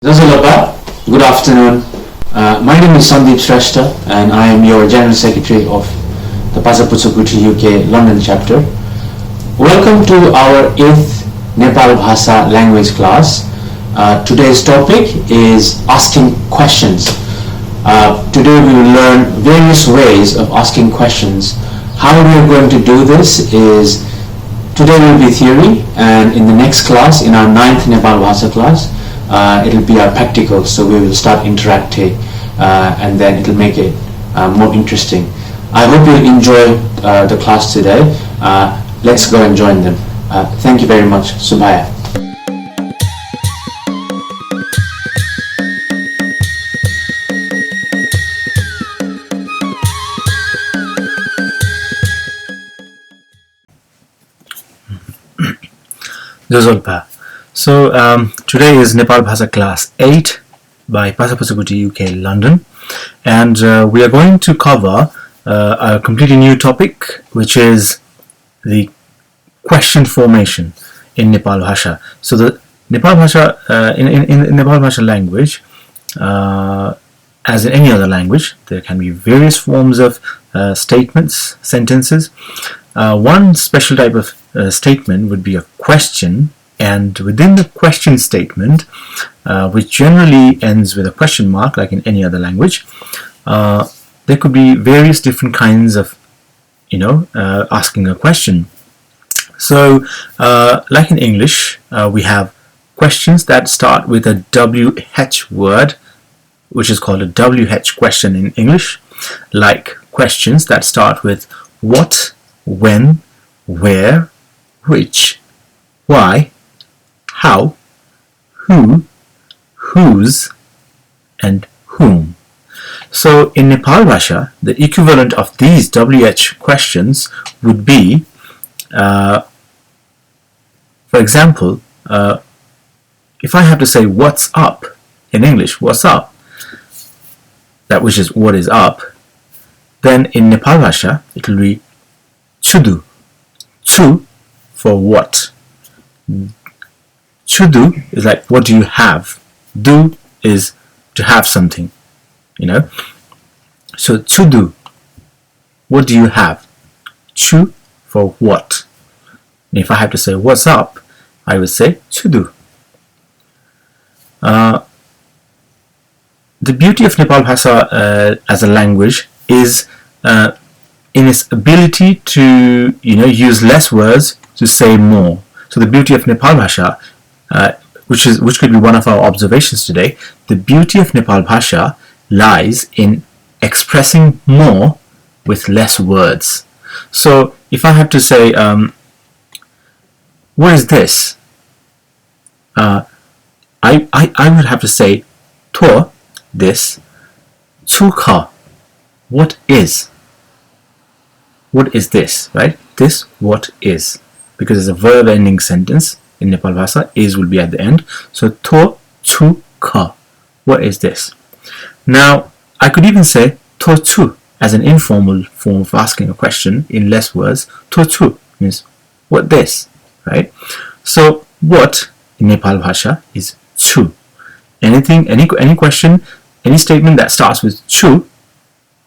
Zazalapa, good afternoon. My name is Sandeep and I am your General Secretary of the Bhasa Putsukuti UK London chapter. Welcome to our 8th Nepal Bhasa language class. Today's topic is asking questions. Today we will learn various ways of asking questions. How we are going to do this is, today will be theory, and in the next class, in our 9th Nepal Bhasa class, it will be our practical, so we will start interacting and then it will make it more interesting. I hope you enjoy the class today. Let's go and join them. Thank you very much. Subhaya. Jazolpa. So today is Nepal Bhasa Class 8 by Bhasa Putsukuti UK London, and we are going to cover a completely new topic, which is the question formation in Nepal Bhasha. So the Nepal Bhasha, in Nepal Bhasha language, as in any other language, there can be various forms of statements, sentences. One special type of statement would be a question, and within the question statement, which generally ends with a question mark like in any other language, there could be various different kinds of asking a question. So like in English, we have questions that start with a WH word, which is called a WH question in English, like questions that start with what, when, where, which, why, how, who, whose, and whom. So in Nepal Bhasha, the equivalent of these WH questions would be, for example, if I have to say what's up in English, what's up, that which is what is up, then in Nepal Bhasha it will be chudu. Chu for what. Chudu is like what do you have. Do is to have something, So chudu, what do you have? Chu for what. And if I have to say what's up, I would say chudu. The beauty of Nepal Bhasa as a language is in its ability to use less words to say more. So the beauty of Nepal Bhasha, which could be one of our observations today, the beauty of Nepal Bhasha lies in expressing more with less words. So if I have to say, what is this? I would have to say, to, this, chuka, what is? What is this, right? This, what is? Because it's a verb ending sentence in Nepal Bhasa, is will be at the end. So to, chu, ka, what is this? Now I could even say to chu as an informal form of asking a question in less words. To chu means what this, right? So what in Nepal Bhasha is chu. Anything, any question, any statement that starts with chu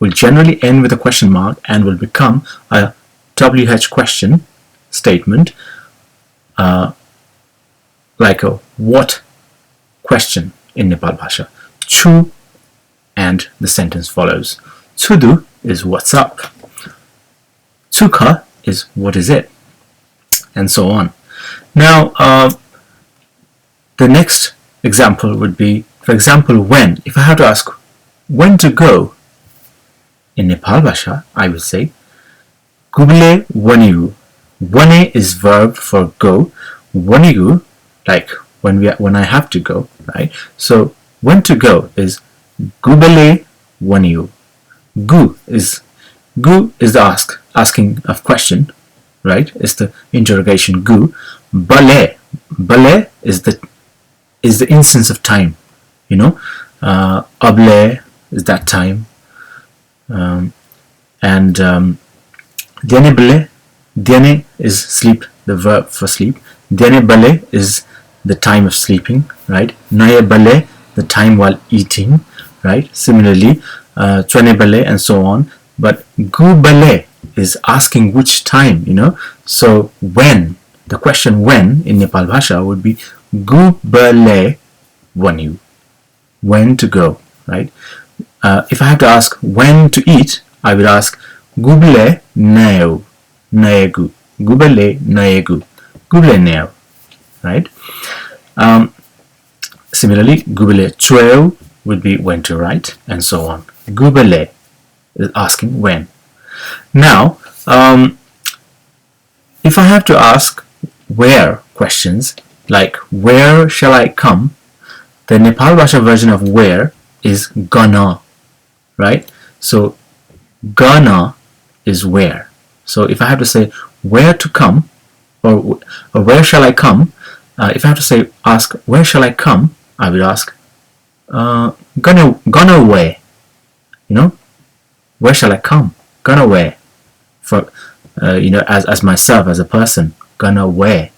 will generally end with a question mark and will become a WH question statement, like a what question in Nepal Bhasha. Chu, and the sentence follows. Chudu is what's up. Chuka is what is it, and so on. Now the next example would be, for example, when. If I have to ask when to go in Nepal Bhasha, I would say Guble wanigu. Wane is verb for go. Wanigu, like when I have to go, right? So when to go is Gubale wanigu. Gu is the asking of question, right? It's the interrogation gu. Bale is the instance of time, Able is that time, and Dene bale. Dene is sleep, the verb for sleep. Dene bale is the time of sleeping, right? Naya bale the time while eating, right? Similarly, chwane bale and so on. But gu bale is asking which time, So when, the question when in Nepal Bhasha would be gu bale wanyu, when to go, right? If I have to ask when to eat, I would ask gubale nao, naegu, gubale naegu, gubale nao, right? Similarly, gubale chueo would be when to write, and so on. Gubale is asking when. Now, if I have to ask where questions, like where shall I come, the Nepal Bhasha version of where is gana, right? So gana is where. So if I have to say where to come, or where shall I come, if I have to ask where shall I come, I would ask gonna where, where shall I come? Gonna where, for as myself, as a person, gonna where.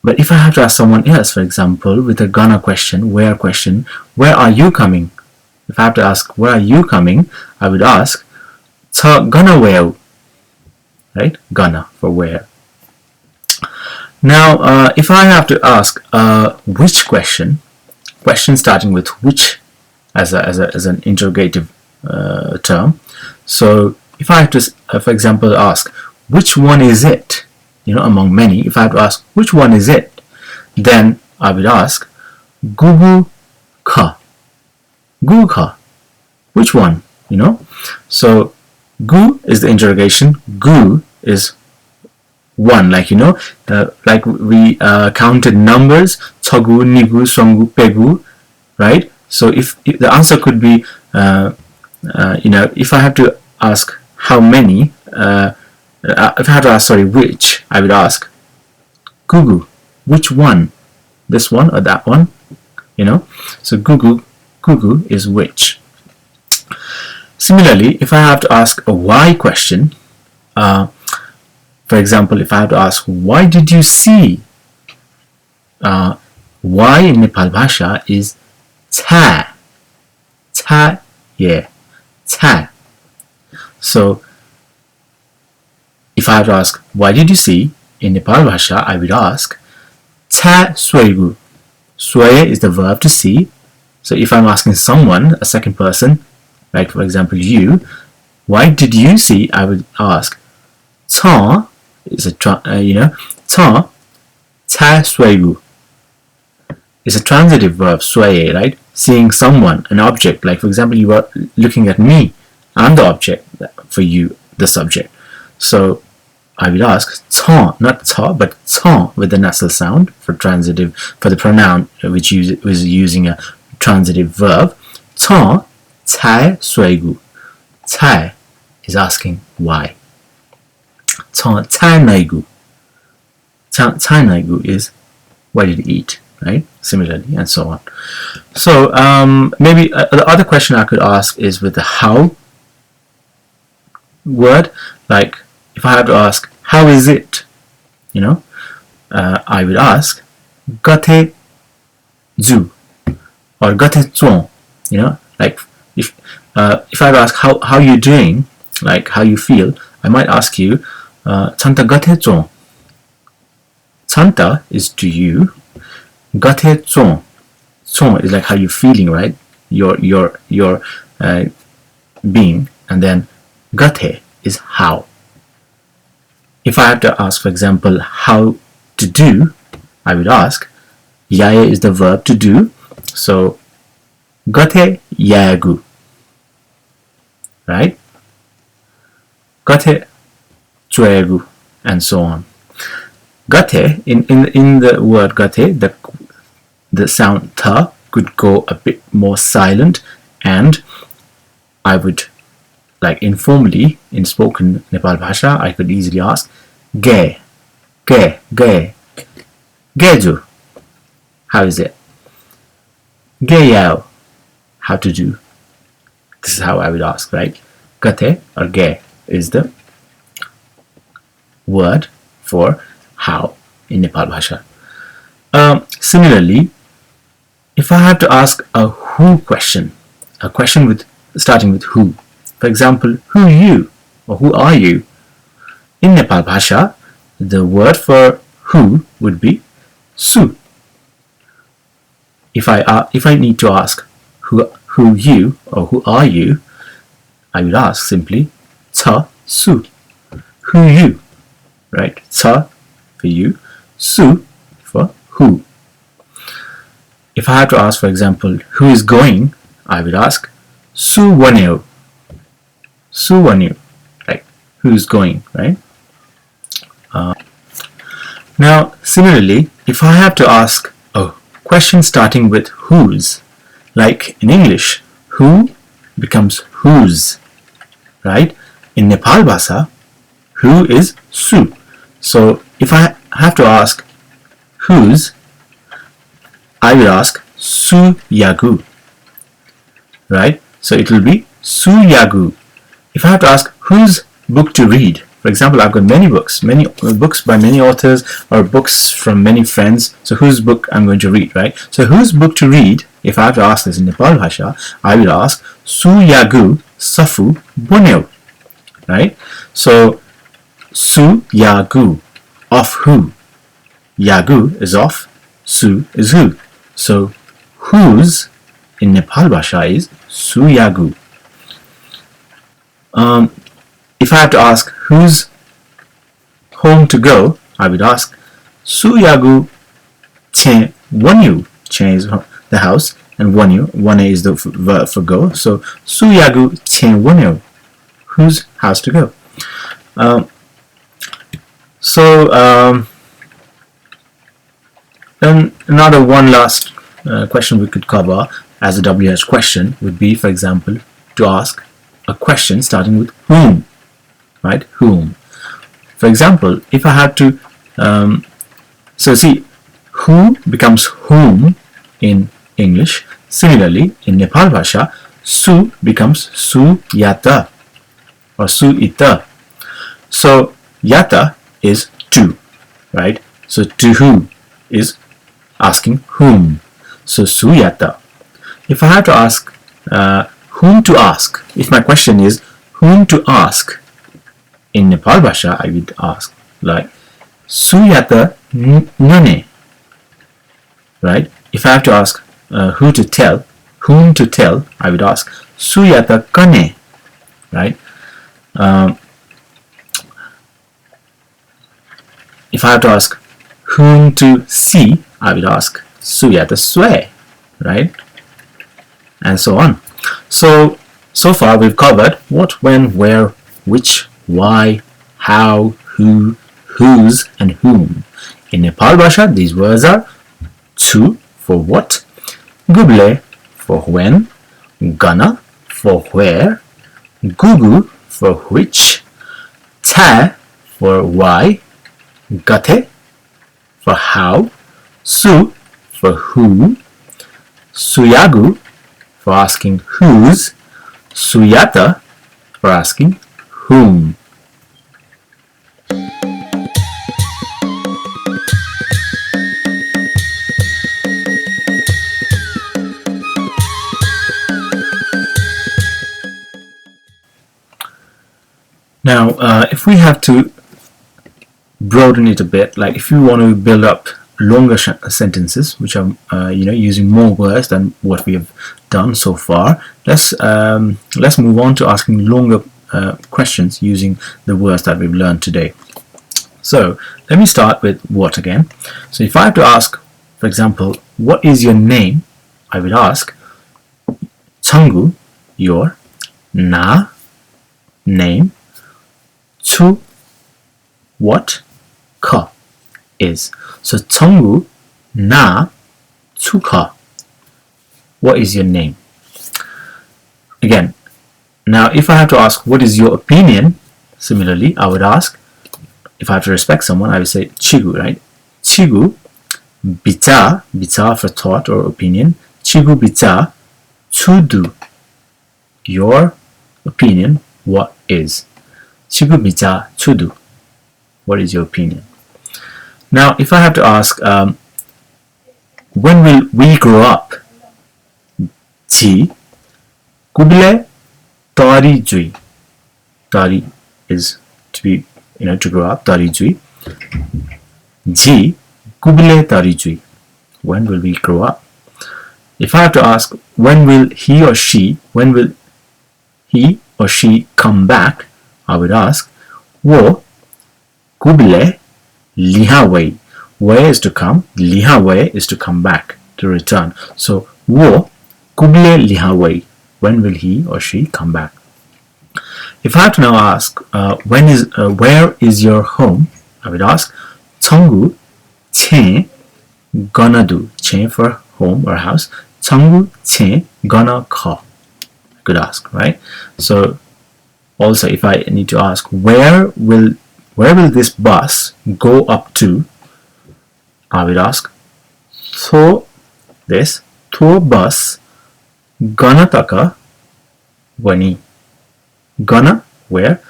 But if I have to ask someone else, for example, with a gonna question, where question, where are you coming? If I have to ask where are you coming, I would ask cha gonna where, right? Gonna for where. Now, if I have to ask which question starting with which as an interrogative term. So if I have to, for example, ask which one is it, among many, if I have to ask which one is it, then I would ask gugu ka, which one, So gu is the interrogation, gu is one, like like we counted numbers, chogu, nigu, songu, pegu, right? So if the answer could be if I have to ask how many, if I have to ask which, I would ask gugu, which one, this one or that one, So gugu is which. Similarly, if I have to ask a why question, for example, if I have to ask why did you see, why in Nepal Bhasha is cha, yeah, cha. So if I have to ask why did you see in Nepal Bhasha, I would ask cha swaygu. Sway is the verb to see. So if I'm asking someone, a second person, like for example you, why did you see, I would ask cha is a cha swaygu is a transitive verb, sway, right? Seeing someone, an object, like for example you are looking at me, I'm the object, for you the subject. So I would ask cha, not cha, but cha with the nasal sound for transitive, for the pronoun which was using a transitive verb. Cha chai swaygu. Chai is asking why. Cha chai naigu. Chai naigu is why did you eat, right? Similarly, and so on. So maybe the other question I could ask is with the how word, like if I have to ask how is it, I would ask gate zu or gate zon, like if I have to ask how you doing, like how you feel, I might ask you chanta gate zon. Chanta is to you, gate zon is like how you feeling, right? Your being, and then gate is how. If I have to ask, for example, how to do, I would ask yaya is the verb to do, so gate yagu, right? Gate chuegu, and so on. Gate, in the word gate, the sound ta could go a bit more silent, and I would, like informally in spoken Nepal Bhasha, I could easily ask ge geju, how is it? Ge yao, how to do. This is how I would ask, right? Gate or ge is the word for how in Nepal Bhasha. Similarly, if I have to ask a who question, a question with starting with who, for example, who you or who are you? In Nepal Bhasha, the word for who would be su. If I need to ask who you or who are you, I would ask simply cha su. Who you, right? Cha for you, su for who. If I have to ask, for example, who is going, I would ask su waneo. Su waneo, right? Who is going, right? Now, similarly, if I have to ask a question starting with whose, like in English, who becomes whose, right? In Nepal Bhasa, who is su. So if I have to ask whose, I will ask su yagu, right? So it will be su yagu. If I have to ask whose book to read, for example, I've got many books by many authors or books from many friends. So whose book I'm going to read, right? So whose book to read, if I have to ask this in Nepal Bhasha, I will ask su yagu safu boneo, right? So su yagu, of who. Yagu is of, su is who. So whose in Nepal Bhasha is su yagu. If I have to ask whose home to go, I would ask su yagu chen wanyu. Chen is the house and wanyu, wane is the verb for go. So su yagu chen wanyu. Whose house to go? Then another one last question we could cover as a WH question would be, for example, to ask a question starting with whom, right? Whom. For example, if I had to, so see, who becomes whom in English. Similarly, in Nepal Bhasha, su becomes su yata or su ita. So yata is to, right? So to who is asking whom. So su yata. If I have to ask whom to ask, if my question is whom to ask, in Nepal Bhasha I would ask like su yata nane, right? If I have to ask whom to tell, I would ask su yata kane, right? If I have to ask whom to see, I would ask su yata swe, right? And so on. So far we've covered what, when, where, which, why, how, who, whose, and whom. In Nepal Bhasha, these words are chu for what, guble for when, gana for where, gugu for which, ta for why, gate for how, su for who, suyagu for asking whose, suyata for asking whom. Now, if we have to broaden it a bit, like if you want to build up longer sentences, which are using more words than what we have done so far, let's move on to asking longer questions using the words that we've learned today. So let me start with what again. So if I have to ask, for example, what is your name, I would ask Changu, your, na, name, chu, what, ka, is. So Changu, na, chu, ka. What is your name? Again, now if I have to ask what is your opinion, similarly I would ask, if I have to respect someone, I would say chigu, right? Chigu, bicha, bicha for thought or opinion, chigu bicha, chudu, your opinion, what is? Chigu bicha, chudu, what is your opinion? Now if I have to ask when will we grow up? Ji kubile tari jui. Tari is to be, to grow up. Tari jui. Ji kubile tari jui. When will we grow up? If I have to ask, when will he or she come back? I would ask, wo kubile liha wei. Wei is to come, liha wei is to come back, to return. So, wo kubile liha wei. When will he or she come back? If I have to now ask, where is your home? I would ask, 청구 체 gonna do. 체 for home or house. 청구 체 gonna call. I could ask, right? So also if I need to ask, where will this bus go up to? I would ask, so this to bus gonna taka wani. Gonna where?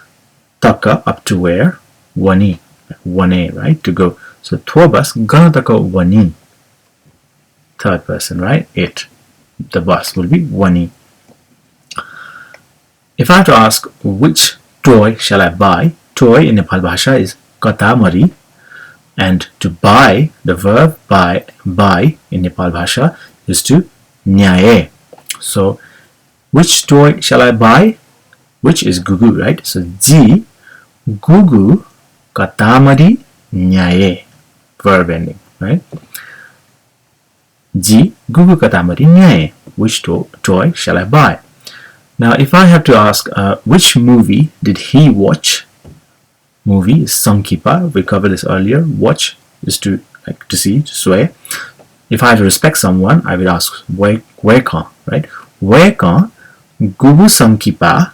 Taka up to where? Wani. Wane, right? To go. So to bus gonna taka wani. Third person, right? It. The bus will be wani. If I have to ask, which toy shall I buy? Toy in Nepal Bhasha is katamari, and to buy, the verb buy in Nepal Bhasha is to nyaye. So which toy shall I buy? Which is gugu, right? So ji gugu katamari nyaye, verb ending, right? Ji gugu katamari nyaye. Which toy shall I buy? Now, if I have to ask, which movie did he watch? Movie is samkipa. We covered this earlier. Watch is to see, to swear. If I have to respect someone, I would ask where ka, right? Where ka gugu samkipa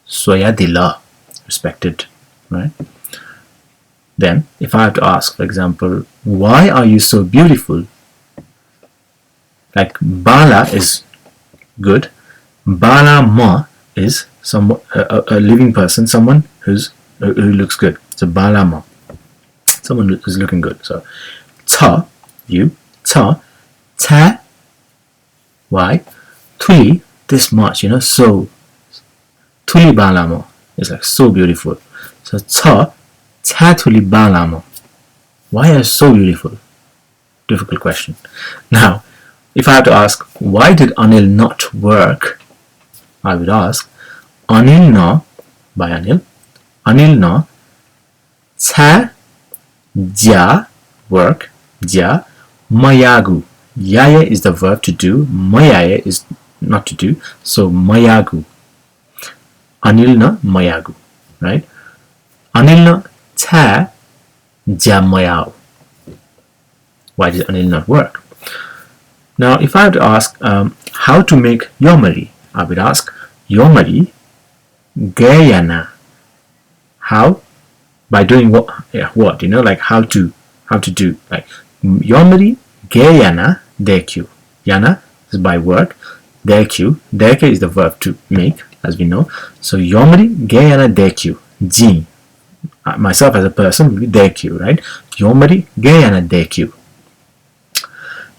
soya dila, respected, right? Then, if I have to ask, for example, why are you so beautiful? Like bala is good. Bala ma is a living person, someone who looks good. So bala ma, someone who's looking good. So cha, you, cha, ta, why, tuli, this much, so tuli bala ma is like so beautiful. So cha, ta tuli bala ma. Why are you so beautiful? Difficult question. Now, if I have to ask, why did Anil not work? I would ask, Anil na, by Anil, Anil na, cha, ja, work, ja, mayagu. Yaya is the verb to do, mayaya is not to do, so mayagu. Anil na, mayagu, right? Anil na, cha, ja, mayao. Why did Anil not work? Now, if I have to ask how to make yomari, I would ask yomari gayana. How? By doing what? Yeah, what? Like how to do. Like yomari gayana dekyu. Yana is by work. Dekyu. Deke is the verb to make, as we know. So yomari gayana dekyu. Ji. Myself as a person will be dekyu, right? Yomari gayana dekyu.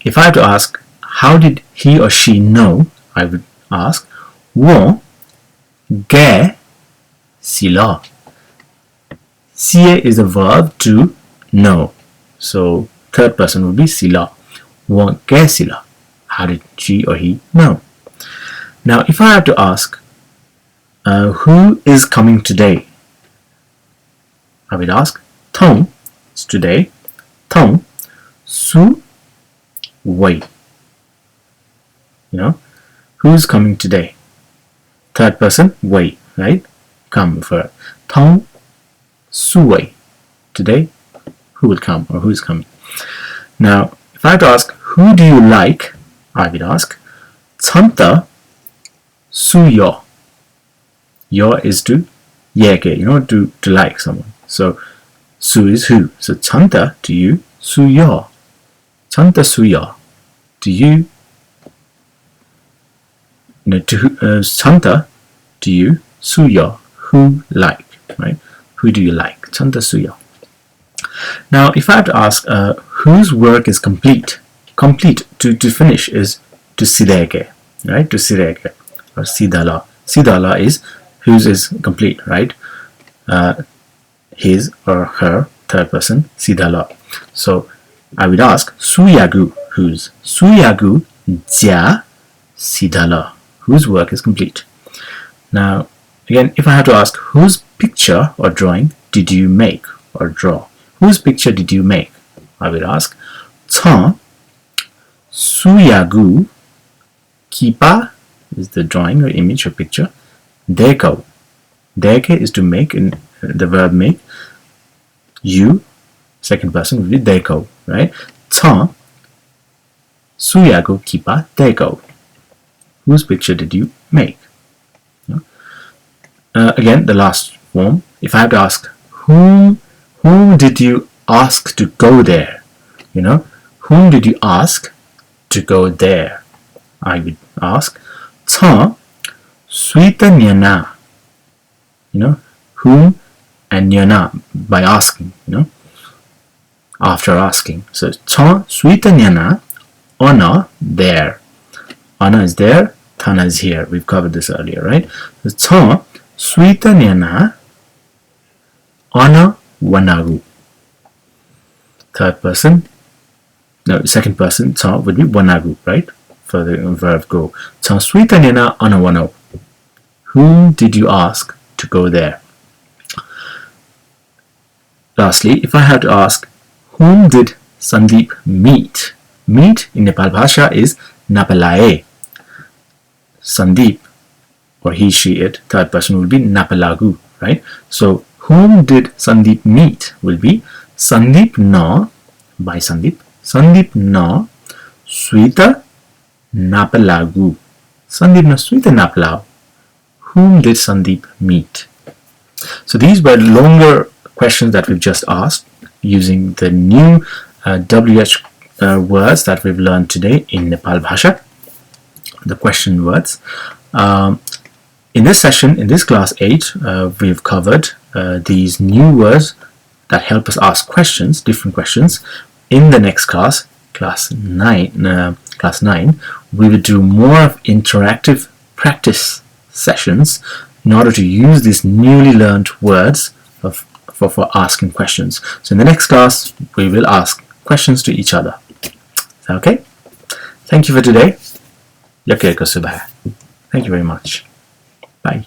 If I have to ask, how did he or she know? I would ask, wo ge sila. Sie is the verb to know. So third person would be sila. Wo ge sila. How did she or he know? Now, if I have to ask, who is coming today? I would ask, Tong is today. Tong su wei. Who's coming today? Third person, wei, right? Come for Tong su wei. Today, who will come or who is coming? Now, if I have to ask, who do you like? I would ask, Chanta su yo. Yo is to yeke, to like someone. So, su is who. So, Chanta to you, su yo. Chanta su yo. To you, Chanta to you, suya, who like, right? Who do you like? Chanta suya. Now, if I have to ask, whose work is complete? complete, to finish, is to sideke, right? To sideke or sidala. Sidala is whose is complete, right? His or her, third person, sidala. So I would ask suyagu, whose. Suyagu jia sidala, whose work is complete. Now again, if I have to ask whose picture or drawing did you make or draw, whose picture did you make, I will ask cha suyagu kipa is the drawing or image or picture, deko. Deke is to make, in the verb make. You, second person, will be deko, right? Cha suyagu kipa deko. Whose picture did you make? Again, the last form. If I have to ask whom did you ask to go there? Whom did you ask to go there? I would ask cha suita nyana. Whom and nyana by asking. After asking. So cha suita nyana ona there. Ana is there. Tana is here. We've covered this earlier, right? So cha suita nyana ana wanagu. Third person, no, second person, cha would be wanagu, right? For the verb go. Cha suita nyana ana wanagu. Whom did you ask to go there? Lastly, if I had to ask, whom did Sandeep meet? Meet in Nepal Bhasha is napalae. Sandeep, or he, she, it, third person will be napalagu, right? So whom did Sandeep meet will be Sandeep na, by Sandeep, Sandeep na suita napalagu. Sandeep na suita napalagu. Whom did Sandeep meet? So these were longer questions that we've just asked using the new WH words that we've learned today in Nepal Bhasha, the question words. In this session, in this class 8, we've covered these new words that help us ask questions, different questions. In the next class, class 9, we will do more of interactive practice sessions in order to use these newly learned words for asking questions. So in the next class, we will ask questions to each other. Is that okay? Thank you for today. Thank you very much. Bye.